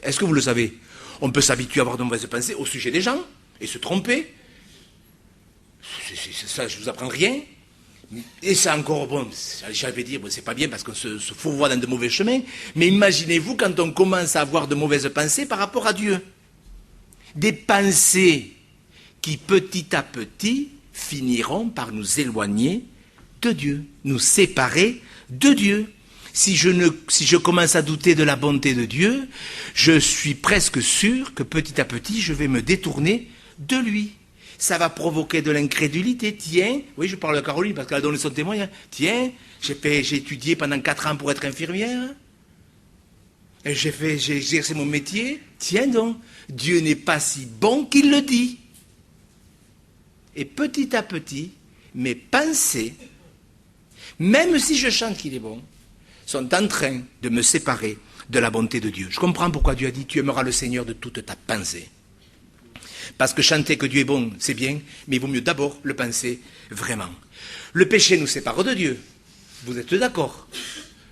Est-ce que vous le savez? On peut s'habituer à avoir de mauvaises pensées au sujet des gens et se tromper. Ça, je ne vous apprends rien. Et c'est encore, bon, j'avais dit, bon, c'est pas bien parce qu'on se fourvoie dans de mauvais chemins, mais imaginez-vous quand on commence à avoir de mauvaises pensées par rapport à Dieu. Des pensées qui petit à petit finiront par nous éloigner de Dieu, nous séparer de Dieu. si je commence à douter de la bonté de Dieu, je suis presque sûr que petit à petit, je vais me détourner de lui. Ça va provoquer de l'incrédulité. Tiens, oui, je parle de Caroline parce qu'elle a donné son témoignage. Tiens, j'ai étudié pendant 4 ans pour être infirmière. Et j'ai exercé mon métier. Tiens donc, Dieu n'est pas si bon qu'il le dit. Et petit à petit, mes pensées, même si je chante qu'il est bon, sont en train de me séparer de la bonté de Dieu. Je comprends pourquoi Dieu a dit « Tu aimeras le Seigneur de toute ta pensée ». Parce que chanter que Dieu est bon, c'est bien, mais il vaut mieux d'abord le penser vraiment. Le péché nous sépare de Dieu. Vous êtes d'accord?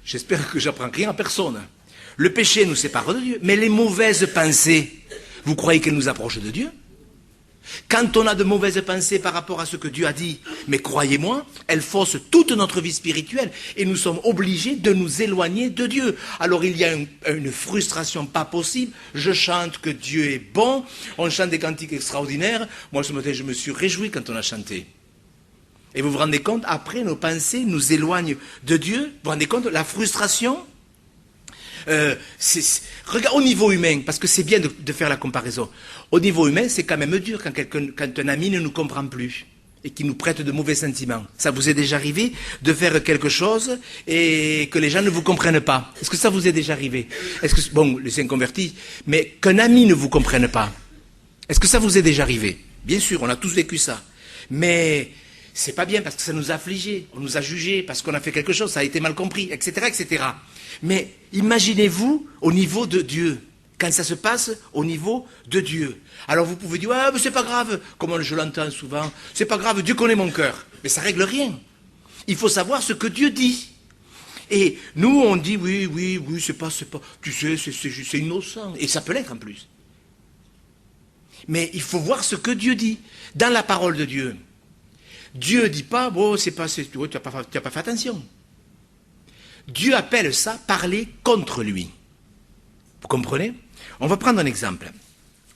J'espère que j'apprends rien à personne. Le péché nous sépare de Dieu, mais les mauvaises pensées, vous croyez qu'elles nous approchent de Dieu? Quand on a de mauvaises pensées par rapport à ce que Dieu a dit, mais croyez-moi, elles faussent toute notre vie spirituelle et nous sommes obligés de nous éloigner de Dieu. Alors il y a une frustration pas possible. Je chante que Dieu est bon, on chante des cantiques extraordinaires. Moi ce matin je me suis réjoui quand on a chanté. Et vous vous rendez compte, après nos pensées nous éloignent de Dieu. Vous vous rendez compte, la frustration regarde au niveau humain, parce que c'est bien de faire la comparaison. Au niveau humain, c'est quand même dur quand un ami ne nous comprend plus et qui nous prête de mauvais sentiments. Ça vous est déjà arrivé de faire quelque chose et que les gens ne vous comprennent pas? Est-ce que ça vous est déjà arrivé? Est-ce que, bon, les inconvertis, mais qu'un ami ne vous comprenne pas? Est-ce que ça vous est déjà arrivé? Bien sûr, on a tous vécu ça. Mais c'est pas bien parce que ça nous a affligés, on nous a jugés parce qu'on a fait quelque chose, ça a été mal compris, etc., etc. Mais imaginez-vous au niveau de Dieu, quand ça se passe au niveau de Dieu. Alors vous pouvez dire, ah, mais c'est pas grave, comme je l'entends souvent, c'est pas grave, Dieu connaît mon cœur. Mais ça règle rien. Il faut savoir ce que Dieu dit. Et nous, on dit, oui, c'est pas, tu sais, c'est innocent. Et ça peut l'être en plus. Mais il faut voir ce que Dieu dit. Dans la parole de Dieu, Dieu ne dit pas, bon, tu n'as pas fait attention. Dieu appelle ça parler contre lui. Vous comprenez? On va prendre un exemple.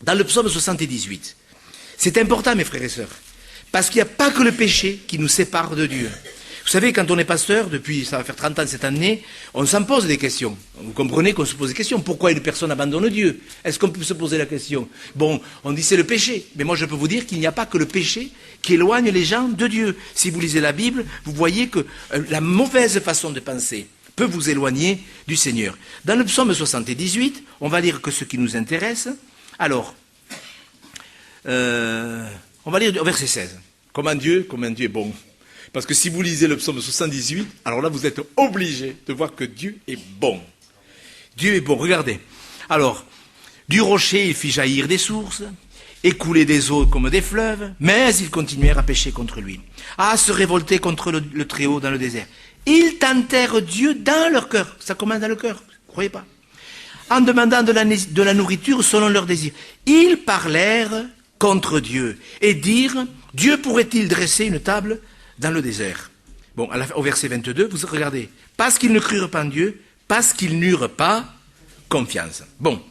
Dans le psaume 78, c'est important, mes frères et sœurs, parce qu'il n'y a pas que le péché qui nous sépare de Dieu. Vous savez, quand on est pasteur, depuis, ça va faire 30 ans cette année, on s'en pose des questions. Vous comprenez qu'on se pose des questions. Pourquoi une personne abandonne Dieu? Est-ce qu'on peut se poser la question? Bon, on dit c'est le péché. Mais moi, je peux vous dire qu'il n'y a pas que le péché qui éloigne les gens de Dieu. Si vous lisez la Bible, vous voyez que la mauvaise façon de penser peut vous éloigner du Seigneur. Dans le psaume 78, on va lire que ce qui nous intéresse. Alors, on va lire au verset 16. Comment Dieu est bon. Parce que si vous lisez le psaume 78, alors là vous êtes obligé de voir que Dieu est bon. Dieu est bon, regardez. Alors, du rocher il fit jaillir des sources, écouler des eaux comme des fleuves, mais ils continuèrent à pécher contre lui, à se révolter contre le Très-Haut dans le désert. Ils tentèrent Dieu dans leur cœur. Ça commence dans le cœur, ne croyez pas. En demandant de la nourriture selon leurs désirs. Ils parlèrent contre Dieu et dirent, Dieu pourrait-il dresser une table dans le désert? Bon, au verset 22, vous regardez. Parce qu'ils ne crurent pas en Dieu, parce qu'ils n'eurent pas confiance. Bon.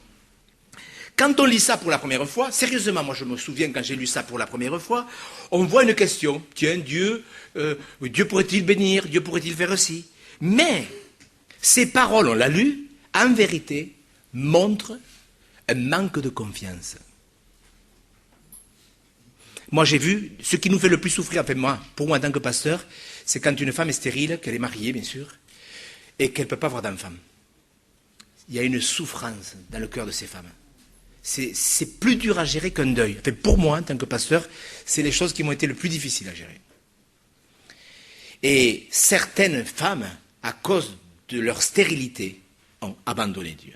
Quand on lit ça pour la première fois, sérieusement, moi je me souviens quand j'ai lu ça pour la première fois, on voit une question. Tiens, Dieu pourrait-il bénir? Dieu pourrait-il faire aussi? Mais, ces paroles, on l'a lu, en vérité, montrent un manque de confiance. Moi j'ai vu, ce qui nous fait le plus souffrir, enfin moi, pour moi en tant que pasteur, c'est quand une femme est stérile, qu'elle est mariée bien sûr, et qu'elle ne peut pas avoir d'enfant. Il y a une souffrance dans le cœur de ces femmes. C'est plus dur à gérer qu'un deuil. Enfin, pour moi, en tant que pasteur, c'est les choses qui m'ont été le plus difficiles à gérer. Et certaines femmes, à cause de leur stérilité, ont abandonné Dieu.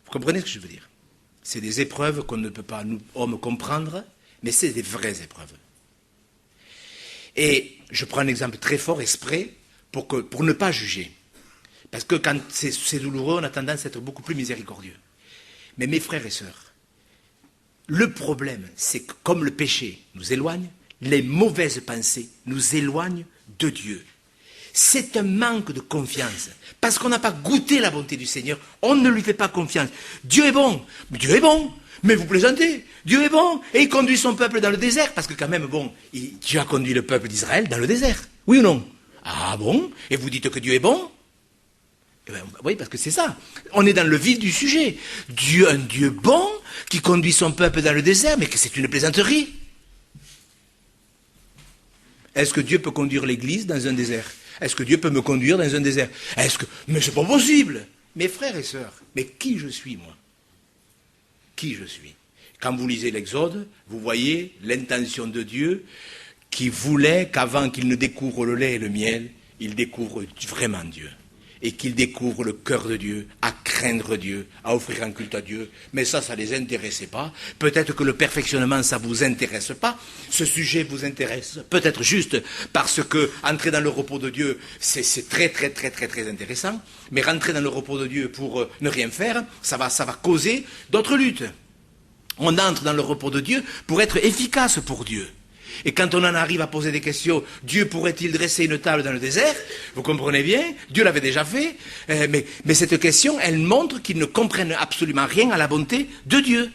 Vous comprenez ce que je veux dire? C'est des épreuves qu'on ne peut pas, nous, hommes, comprendre, mais c'est des vraies épreuves. Et je prends un exemple très fort exprès pour ne pas juger. Parce que quand c'est douloureux, on a tendance à être beaucoup plus miséricordieux. Mais mes frères et sœurs, le problème, c'est que comme le péché nous éloigne, les mauvaises pensées nous éloignent de Dieu. C'est un manque de confiance. Parce qu'on n'a pas goûté la bonté du Seigneur, on ne lui fait pas confiance. Dieu est bon, mais vous plaisantez, Dieu est bon, et il conduit son peuple dans le désert, parce que quand même, bon, Dieu a conduit le peuple d'Israël dans le désert, oui ou non? Ah bon? Et vous dites que Dieu est bon? Eh ben, oui, parce que c'est ça. On est dans le vif du sujet. Dieu, un Dieu bon, qui conduit son peuple dans le désert, mais que c'est une plaisanterie. Est-ce que Dieu peut conduire l'Église dans un désert? Est-ce que Dieu peut me conduire dans un désert? Mais c'est pas possible. Mes frères et sœurs, mais qui je suis, moi? Qui je suis? Quand vous lisez l'Exode, vous voyez l'intention de Dieu qui voulait qu'avant qu'il ne découvre le lait et le miel, il découvre vraiment Dieu. Et qu'il découvre le cœur de Dieu, à craindre Dieu, à offrir un culte à Dieu. Mais ça ne les intéressait pas. Peut-être que le perfectionnement, ça ne vous intéresse pas. Ce sujet vous intéresse. Peut-être juste parce que entrer dans le repos de Dieu, c'est très, très, très, très, très intéressant. Mais rentrer dans le repos de Dieu pour ne rien faire, ça va causer d'autres luttes. On entre dans le repos de Dieu pour être efficace pour Dieu. Et quand on en arrive à poser des questions, Dieu pourrait-il dresser une table dans le désert? Vous comprenez bien, Dieu l'avait déjà fait, mais cette question, elle montre qu'ils ne comprennent absolument rien à la bonté de Dieu.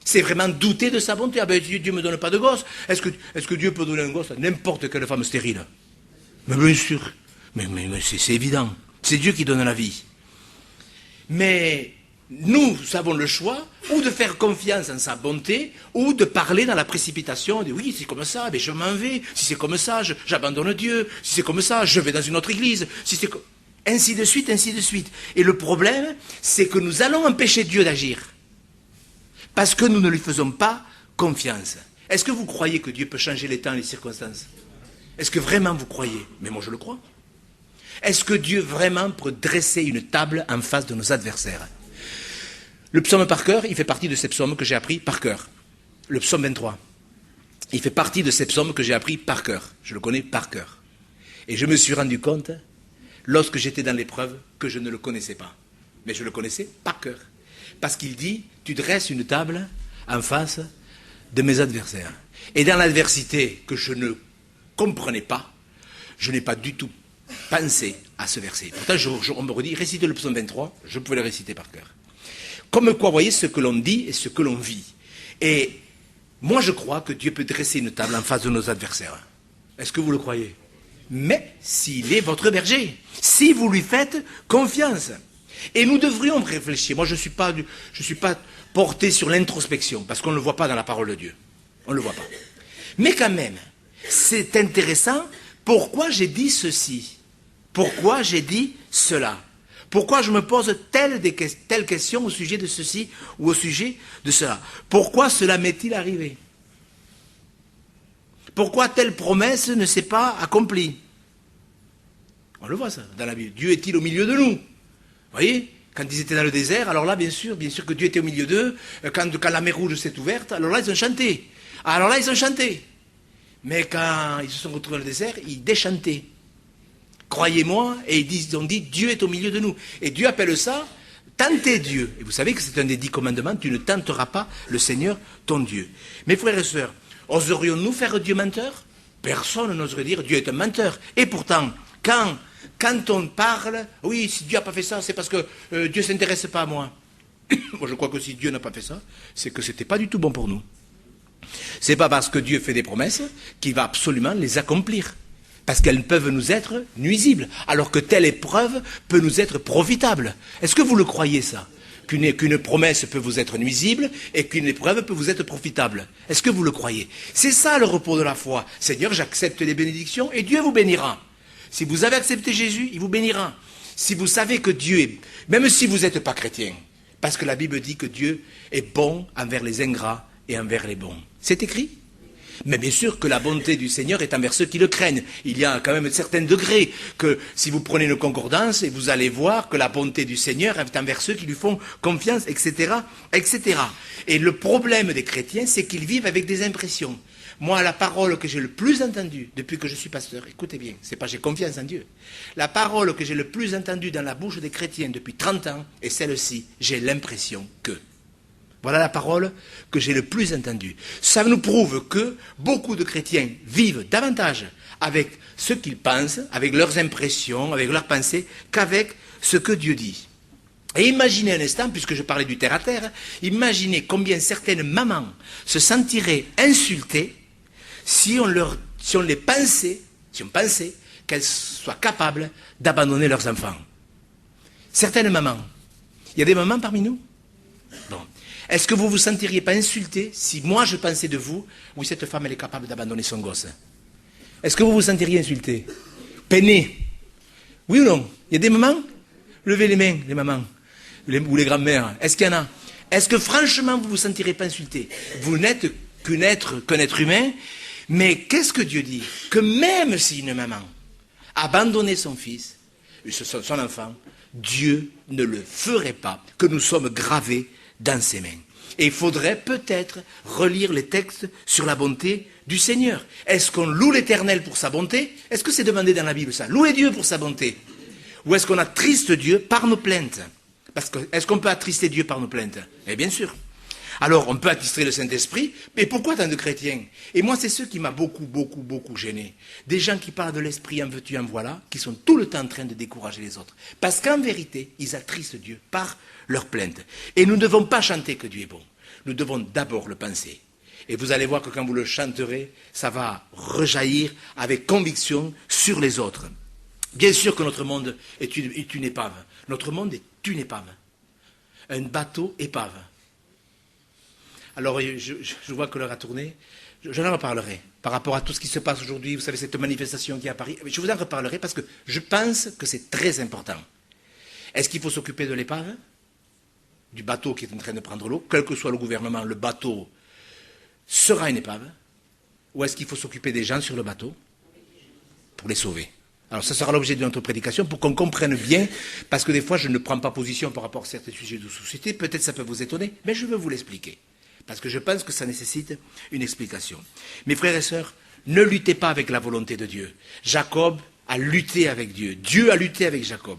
C'est vraiment douter de sa bonté. Ah ben Dieu ne me donne pas de gosse. Est-ce que Dieu peut donner un gosse à n'importe quelle femme stérile? Mais bien sûr, mais c'est évident. C'est Dieu qui donne la vie. Mais nous avons le choix ou de faire confiance en sa bonté ou de parler dans la précipitation, de oui, c'est comme ça, mais je m'en vais, si c'est comme ça, j'abandonne Dieu, si c'est comme ça, je vais dans une autre église, si c'est ainsi de suite, ainsi de suite. Et le problème, c'est que nous allons empêcher Dieu d'agir parce que nous ne lui faisons pas confiance. Est-ce que vous croyez que Dieu peut changer les temps et les circonstances? Est-ce que vraiment vous croyez? Mais moi je le crois. Est-ce que Dieu vraiment peut dresser une table en face de nos adversaires? Le psaume par cœur, il fait partie de ces psaumes que j'ai appris par cœur. Le psaume 23, il fait partie de ces psaumes que j'ai appris par cœur. Je le connais par cœur. Et je me suis rendu compte, lorsque j'étais dans l'épreuve, que je ne le connaissais pas. Mais je le connaissais par cœur. Parce qu'il dit, tu dresses une table en face de mes adversaires. Et dans l'adversité que je ne comprenais pas, je n'ai pas du tout pensé à ce verset. Pourtant, on me redit, récitez le psaume 23, je pouvais le réciter par cœur. Comme quoi, vous voyez, ce que l'on dit et ce que l'on vit. Et moi, je crois que Dieu peut dresser une table en face de nos adversaires. Est-ce que vous le croyez? Mais s'il est votre berger, si vous lui faites confiance. Et nous devrions réfléchir. Moi, je ne suis pas porté sur l'introspection, parce qu'on ne le voit pas dans la parole de Dieu. On ne le voit pas. Mais quand même, c'est intéressant. Pourquoi j'ai dit ceci? Pourquoi j'ai dit cela? Pourquoi je me pose telle question au sujet de ceci ou au sujet de cela? Pourquoi cela m'est-il arrivé? Pourquoi telle promesse ne s'est pas accomplie? On le voit ça dans la Bible. Dieu est-il au milieu de nous? Vous voyez? Quand ils étaient dans le désert, alors là, bien sûr que Dieu était au milieu d'eux. Quand la mer Rouge s'est ouverte, alors là, ils ont chanté. Alors là, ils ont chanté. Mais quand ils se sont retrouvés dans le désert, ils déchantaient. Croyez-moi, et ils ont dit, Dieu est au milieu de nous. Et Dieu appelle ça, tenter Dieu. Et vous savez que c'est un des 10 commandements, tu ne tenteras pas le Seigneur, ton Dieu. Mes frères et sœurs, oserions-nous faire Dieu menteur? Personne n'oserait dire, Dieu est un menteur. Et pourtant, quand on parle, oui, si Dieu n'a pas fait ça, c'est parce que Dieu ne s'intéresse pas à moi. Moi, je crois que si Dieu n'a pas fait ça, c'est que ce n'était pas du tout bon pour nous. C'est pas parce que Dieu fait des promesses qu'il va absolument les accomplir. Parce qu'elles peuvent nous être nuisibles, alors que telle épreuve peut nous être profitable. Est-ce que vous le croyez ça? Qu'une promesse peut vous être nuisible et qu'une épreuve peut vous être profitable. Est-ce que vous le croyez? C'est ça le repos de la foi. Seigneur, j'accepte les bénédictions et Dieu vous bénira. Si vous avez accepté Jésus, il vous bénira. Si vous savez que Dieu est... Même si vous n'êtes pas chrétien, parce que la Bible dit que Dieu est bon envers les ingrats et envers les bons. C'est écrit? Mais bien sûr que la bonté du Seigneur est envers ceux qui le craignent. Il y a quand même un certain degré que si vous prenez une concordance, et vous allez voir que la bonté du Seigneur est envers ceux qui lui font confiance, etc., etc. Et le problème des chrétiens, c'est qu'ils vivent avec des impressions. Moi, la parole que j'ai le plus entendue depuis que je suis pasteur, écoutez bien, c'est pas j'ai confiance en Dieu. La parole que j'ai le plus entendue dans la bouche des chrétiens depuis 30 ans est celle-ci, j'ai l'impression que... Voilà la parole que j'ai le plus entendue. Ça nous prouve que beaucoup de chrétiens vivent davantage avec ce qu'ils pensent, avec leurs impressions, avec leurs pensées, qu'avec ce que Dieu dit. Et imaginez un instant, puisque je parlais du terre-à-terre, imaginez combien certaines mamans se sentiraient insultées si on pensait qu'elles soient capables d'abandonner leurs enfants. Certaines mamans. Il y a des mamans parmi nous? Bon. Est-ce que vous vous sentiriez pas insulté si moi je pensais de vous, oui, cette femme elle est capable d'abandonner son gosse? Est-ce que vous vous sentiriez insulté? Peiné? Oui ou non? Il y a des mamans? Levez les mains, les mamans. Ou les grands-mères. Est-ce qu'il y en a? Est-ce que franchement vous vous sentirez pas insulté? Vous n'êtes qu'un être humain, mais qu'est-ce que Dieu dit? Que même si une maman abandonnait son fils, son enfant, Dieu ne le ferait pas, que nous sommes gravés dans ses mains. Et il faudrait peut-être relire les textes sur la bonté du Seigneur. Est-ce qu'on loue l'Éternel pour sa bonté? Est-ce que c'est demandé dans la Bible ça? Louer Dieu pour sa bonté? Ou est-ce qu'on attriste Dieu par nos plaintes? Parce que, est-ce qu'on peut attrister Dieu par nos plaintes? Eh bien sûr. Alors, on peut attister le Saint-Esprit, mais pourquoi tant de chrétiens? Et moi, c'est ce qui m'a beaucoup gêné. Des gens qui parlent de l'Esprit, en veux-tu, en voilà, qui sont tout le temps en train de décourager les autres. Parce qu'en vérité, ils attristent Dieu par leurs plaintes. Et nous ne devons pas chanter que Dieu est bon. Nous devons d'abord le penser. Et vous allez voir que quand vous le chanterez, ça va rejaillir avec conviction sur les autres. Bien sûr que notre monde est une épave. Notre monde est une épave. Un bateau épave. Alors, je vois que l'heure a tourné. Je en reparlerai par rapport à tout ce qui se passe aujourd'hui. Vous savez, cette manifestation qui est à Paris. Je vous en reparlerai parce que je pense que c'est très important. Est-ce qu'il faut s'occuper de l'épave? Du bateau qui est en train de prendre l'eau? Quel que soit le gouvernement, le bateau sera une épave? Ou est-ce qu'il faut s'occuper des gens sur le bateau pour les sauver? Alors ça sera l'objet de notre prédication pour qu'on comprenne bien, parce que des fois je ne prends pas position par rapport à certains sujets de société, peut-être ça peut vous étonner, mais je veux vous l'expliquer, parce que je pense que ça nécessite une explication. Mes frères et sœurs, ne luttez pas avec la volonté de Dieu. Jacob a lutté avec Dieu, Dieu a lutté avec Jacob,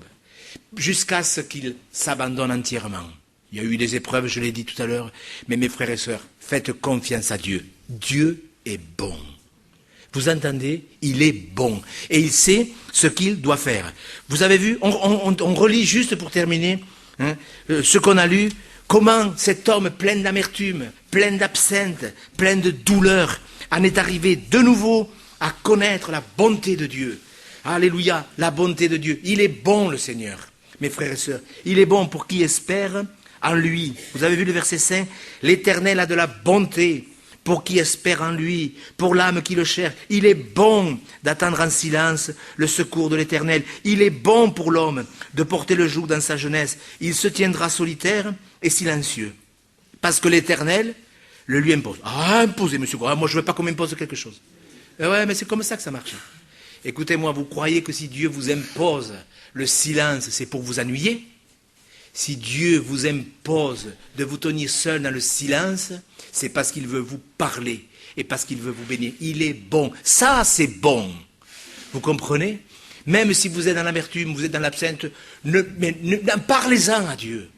jusqu'à ce qu'il s'abandonne entièrement. Il y a eu des épreuves, je l'ai dit tout à l'heure, mais mes frères et sœurs, faites confiance à Dieu. Dieu est bon. Vous entendez? Il est bon. Et il sait ce qu'il doit faire. Vous avez vu, on relit juste pour terminer ce qu'on a lu, comment cet homme plein d'amertume, plein d'absinthe, plein de douleur, en est arrivé de nouveau à connaître la bonté de Dieu. Alléluia, la bonté de Dieu. Il est bon, le Seigneur, mes frères et sœurs. Il est bon pour qui espère en lui. Vous avez vu le verset 5? L'Éternel a de la bonté pour qui espère en lui, pour l'âme qui le cherche. Il est bon d'attendre en silence le secours de l'Éternel. Il est bon pour l'homme de porter le joug dans sa jeunesse. Il se tiendra solitaire et silencieux. Parce que l'Éternel le lui impose. Ah, imposer, monsieur. Ah, moi, je ne veux pas qu'on m'impose quelque chose. Ouais, mais c'est comme ça que ça marche. Écoutez-moi, vous croyez que si Dieu vous impose le silence, c'est pour vous ennuyer? Si Dieu vous impose de vous tenir seul dans le silence, c'est parce qu'il veut vous parler et parce qu'il veut vous bénir. Il est bon. Ça, c'est bon. Vous comprenez? Même si vous êtes dans l'amertume, vous êtes dans l'absinthe, parlez-en à Dieu.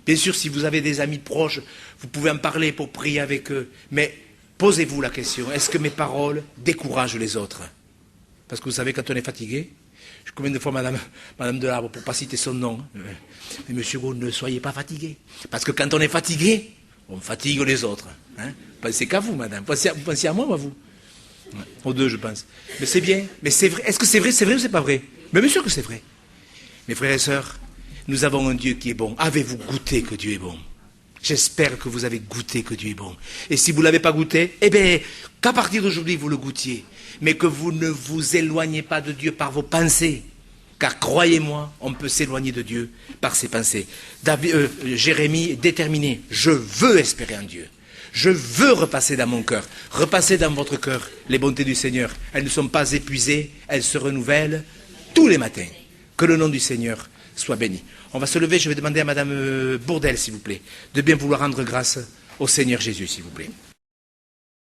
Bien sûr, si vous avez des amis proches, vous pouvez en parler pour prier avec eux. Mais posez-vous la question, est-ce que mes paroles découragent les autres? Parce que vous savez, quand on est fatigué, combien de fois Madame Delarbre, pour ne pas citer son nom, mais monsieur Gaud, ne soyez pas fatigué. Parce que quand on est fatigué, on fatigue les autres. Hein? Pensez qu'à vous, madame. Pensez à moi ou à vous? Ouais, aux deux, je pense. Mais c'est bien. Mais c'est vrai. Est-ce que c'est vrai? C'est vrai ou c'est pas vrai? Mais bien sûr que c'est vrai. Mes frères et sœurs, nous avons un Dieu qui est bon. Avez-vous goûté que Dieu est bon? J'espère que vous avez goûté que Dieu est bon. Et si vous ne l'avez pas goûté, eh bien, qu'à partir d'aujourd'hui, vous le goûtiez. Mais que vous ne vous éloignez pas de Dieu par vos pensées. Car croyez-moi, on peut s'éloigner de Dieu par ses pensées. Jérémie est déterminé. Je veux espérer en Dieu. Je veux repasser dans mon cœur. Repasser dans votre cœur les bontés du Seigneur. Elles ne sont pas épuisées. Elles se renouvellent tous les matins. Que le nom du Seigneur soit béni. On va se lever. Je vais demander à Madame Bourdel, s'il vous plaît, de bien vouloir rendre grâce au Seigneur Jésus, s'il vous plaît.